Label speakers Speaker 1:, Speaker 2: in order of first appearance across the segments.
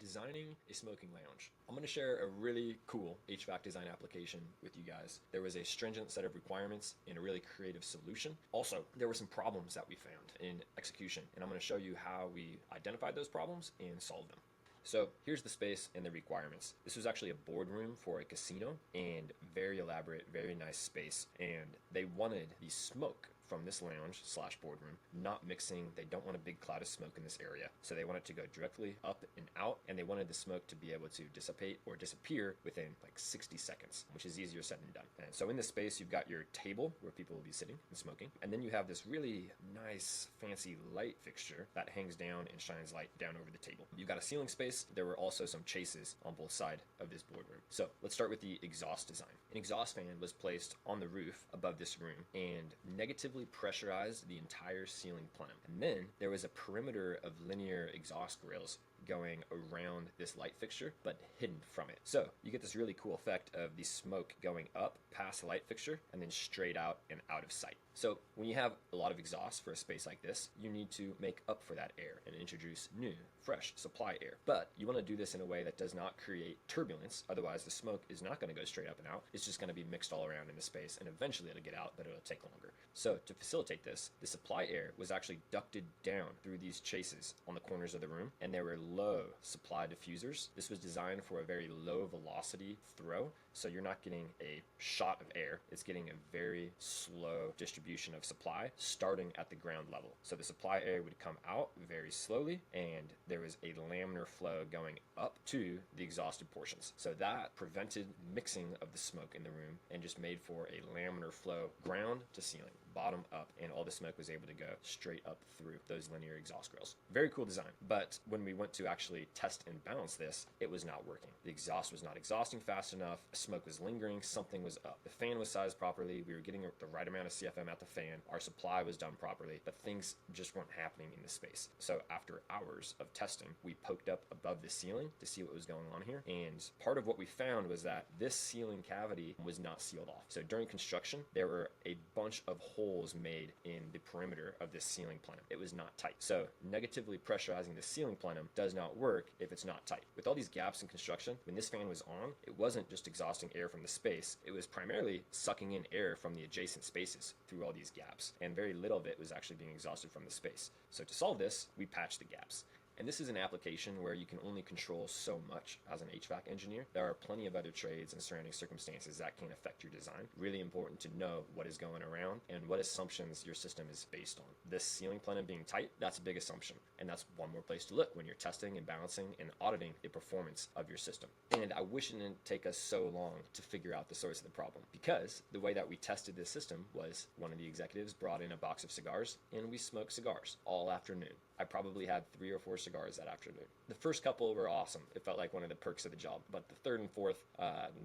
Speaker 1: Designing a smoking lounge. I'm going to share a really cool HVAC design application with you guys. There was a stringent set of requirements and a really creative solution. Also, there were some problems that we found in execution, and I'm going to show you how we identified those problems and solved them. So here's the space and the requirements. This was actually a boardroom for a casino, and very elaborate, very nice space. And they wanted the smoke from this lounge slash boardroom not mixing. They don't want a big cloud of smoke in this area. So they want it to go directly up and out, and they wanted the smoke to be able to dissipate or disappear within like 60 seconds, which is easier said than done. And so in this space, you've got your table where people will be sitting and smoking. And then you have this really nice, fancy light fixture that hangs down and shines light down over the table. You've got a ceiling space. There were also some chases on both sides of this boardroom. So let's start with the exhaust design. An exhaust fan was placed on the roof above this room and negatively pressurized the entire ceiling plenum. And then there was a perimeter of linear exhaust grills going around this light fixture, but hidden from it. So you get this really cool effect of the smoke going up past the light fixture and then straight out and out of sight. So when you have a lot of exhaust for a space like this, you need to make up for that air and introduce new, fresh supply air. But you want to do this in a way that does not create turbulence. Otherwise, the smoke is not going to go straight up and out. It's just going to be mixed all around in the space, and eventually it'll get out, but it'll take longer. So to facilitate this, the supply air was actually ducted down through these chases on the corners of the room, and there were low supply diffusers. This was designed for a very low velocity throw, so you're not getting a shot of air. It's getting a very slow distribution of supply starting at the ground level. So the supply air would come out very slowly, and there was a laminar flow going up to the exhausted portions. So that prevented mixing of the smoke in the room and just made for a laminar flow ground to ceiling, bottom up, and all the smoke was able to go straight up through those linear exhaust grills. Very cool design. But when we went to actually test and balance this, it was not working. The exhaust was not exhausting fast enough. Smoke was lingering. Something was up. The fan was sized properly. We were getting the right amount of CFM at the fan. Our supply was done properly, but things just weren't happening in the space. So after hours of testing, we poked up above the ceiling to see what was going on here. And part of what we found was that this ceiling cavity was not sealed off. So during construction, there were a bunch of holes made in the perimeter of this ceiling plenum. It was not tight. So negatively pressurizing the ceiling plenum does not work if it's not tight. With all these gaps in construction, when this fan was on, it wasn't just exhausting air from the space. It was primarily sucking in air from the adjacent spaces through all these gaps, and very little of it was actually being exhausted from the space. So to solve this, we patched the gaps. And this is an application where you can only control so much as an HVAC engineer. There are plenty of other trades and surrounding circumstances that can affect your design. Really important to know what is going around and what assumptions your system is based on. This ceiling plenum being tight, that's a big assumption. And that's one more place to look when you're testing and balancing and auditing the performance of your system. And I wish it didn't take us so long to figure out the source of the problem, because the way that we tested this system was one of the executives brought in a box of cigars, and we smoked cigars all afternoon. I probably had 3 or 4 cigars that afternoon. The first couple were awesome. It felt like one of the perks of the job, but the third and fourth,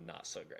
Speaker 1: not so great.